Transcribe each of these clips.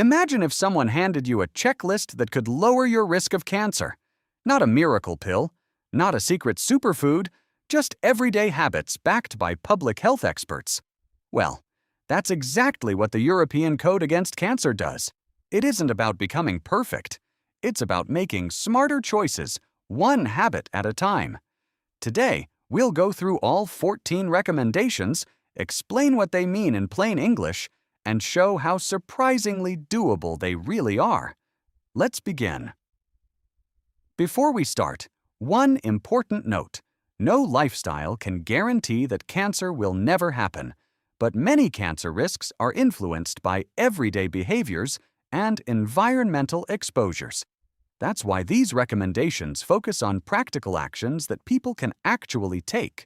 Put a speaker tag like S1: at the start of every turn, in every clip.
S1: Imagine if someone handed you a checklist that could lower your risk of cancer. Not a miracle pill, not a secret superfood, just everyday habits backed by public health experts. Well, that's exactly what the European Code Against Cancer does. It isn't about becoming perfect. It's about making smarter choices, one habit at a time. Today, we'll go through all 14 recommendations, explain what they mean in plain English, and show how surprisingly doable they really are. Let's begin. Before we start, one important note. No lifestyle can guarantee that cancer will never happen, but many cancer risks are influenced by everyday behaviors and environmental exposures. That's why these recommendations focus on practical actions that people can actually take.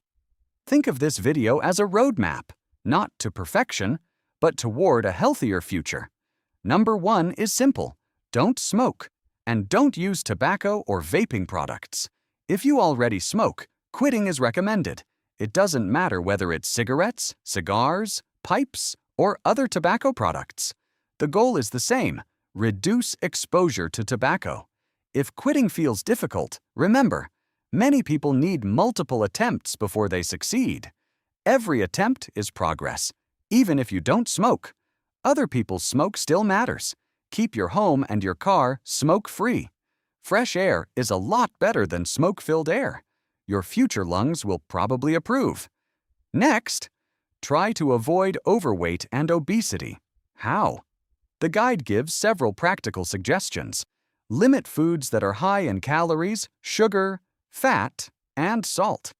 S1: Think of this video as a roadmap, not to perfection, but toward a healthier future. Number 1 is simple. Don't smoke, and don't use tobacco or vaping products. If you already smoke, quitting is recommended. It doesn't matter whether it's cigarettes, cigars, pipes, or other tobacco products. The goal is the same: reduce exposure to tobacco. If quitting feels difficult, remember, many people need multiple attempts before they succeed. Every attempt is progress, even if you don't smoke. Other people's smoke still matters. Keep your home and your car smoke-free. Fresh air is a lot better than smoke-filled air. Your future lungs will probably approve. Next, try to avoid overweight and obesity. How? The guide gives several practical suggestions. Limit foods that are high in calories, sugar, fat, and salt.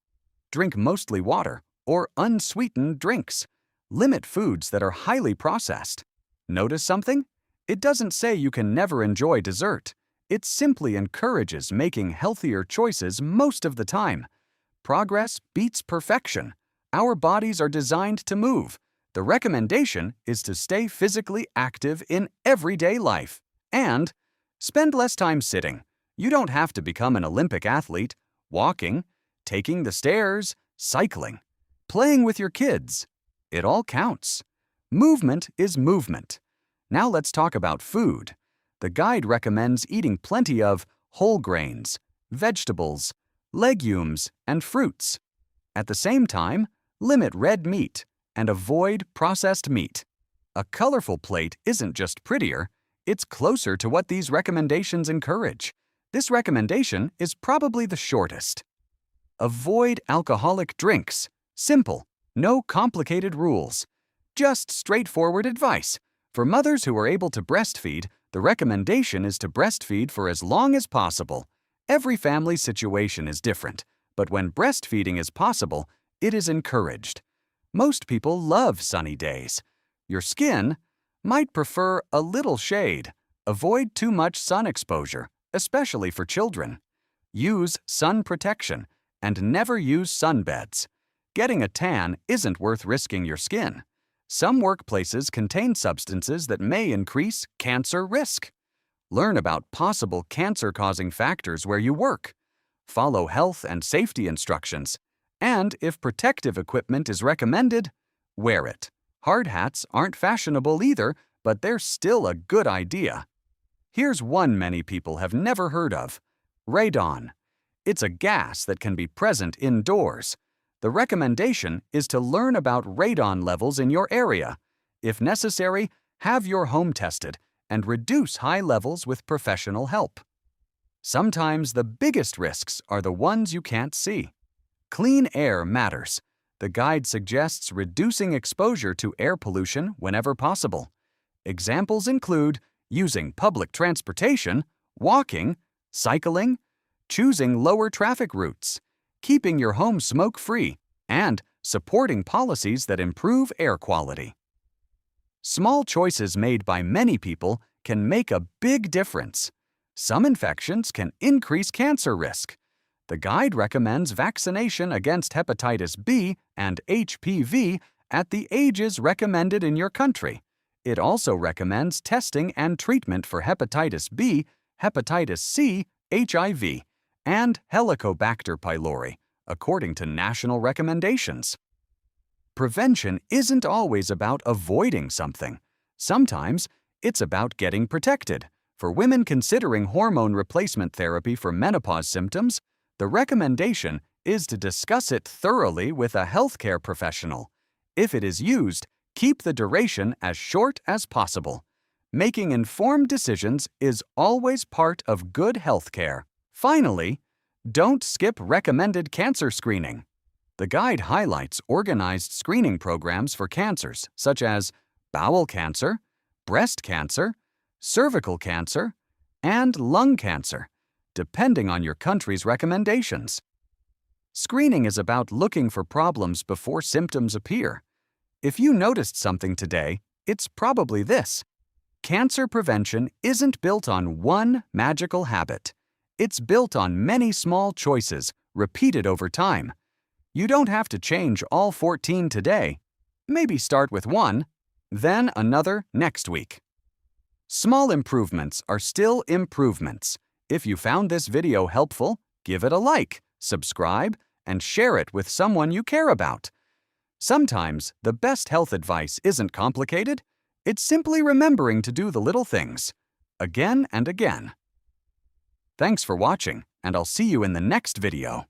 S1: Drink mostly water or unsweetened drinks. Limit foods that are highly processed. Notice something? It doesn't say you can never enjoy dessert. It simply encourages making healthier choices most of the time. Progress beats perfection. Our bodies are designed to move. The recommendation is to stay physically active in everyday life. And spend less time sitting. You don't have to become an Olympic athlete. Walking, taking the stairs, cycling, playing with your kids. It all counts. Movement is movement. Now let's talk about food. The guide recommends eating plenty of whole grains, vegetables, legumes, and fruits. At the same time, limit red meat and avoid processed meat. A colorful plate isn't just prettier, it's closer to what these recommendations encourage. This recommendation is probably the shortest. Avoid alcoholic drinks. Simple, no complicated rules. Just straightforward advice. For mothers who are able to breastfeed, the recommendation is to breastfeed for as long as possible. Every family situation is different, but when breastfeeding is possible, it is encouraged. Most people love sunny days. Your skin might prefer a little shade. Avoid too much sun exposure, especially for children. Use sun protection and never use sunbeds. Getting a tan isn't worth risking your skin. Some workplaces contain substances that may increase cancer risk. Learn about possible cancer-causing factors where you work. Follow health and safety instructions. And if protective equipment is recommended, wear it. Hard hats aren't fashionable either, but they're still a good idea. Here's one many people have never heard of: radon. It's a gas that can be present indoors. The recommendation is to learn about radon levels in your area. If necessary, have your home tested and reduce high levels with professional help. Sometimes the biggest risks are the ones you can't see. Clean air matters. The guide suggests reducing exposure to air pollution whenever possible. Examples include using public transportation, walking, cycling, choosing lower traffic routes, keeping your home smoke-free, and supporting policies that improve air quality. Small choices made by many people can make a big difference. Some infections can increase cancer risk. The guide recommends vaccination against hepatitis B and HPV at the ages recommended in your country. It also recommends testing and treatment for hepatitis B, hepatitis C, HIV, and Helicobacter pylori, according to national recommendations. Prevention isn't always about avoiding something. Sometimes It's about getting protected. For women considering hormone replacement therapy for menopause symptoms, the recommendation is to discuss it thoroughly with a healthcare professional. If it is used, keep the duration as short as possible. Making informed decisions is always part of good healthcare. Finally, don't skip recommended cancer screening. The guide highlights organized screening programs for cancers such as bowel cancer, breast cancer, cervical cancer, and lung cancer, depending on your country's recommendations. Screening is about looking for problems before symptoms appear. If you noticed something today, it's probably this. Cancer prevention isn't built on one magical habit. It's built on many small choices repeated over time. You don't have to change all 14 today. Maybe start with one, then another next week. Small improvements are still improvements. If you found this video helpful, give it a like, subscribe, and share it with someone you care about. Sometimes the best health advice isn't complicated. It's simply remembering to do the little things, again and again. Thanks for watching, and I'll see you in the next video.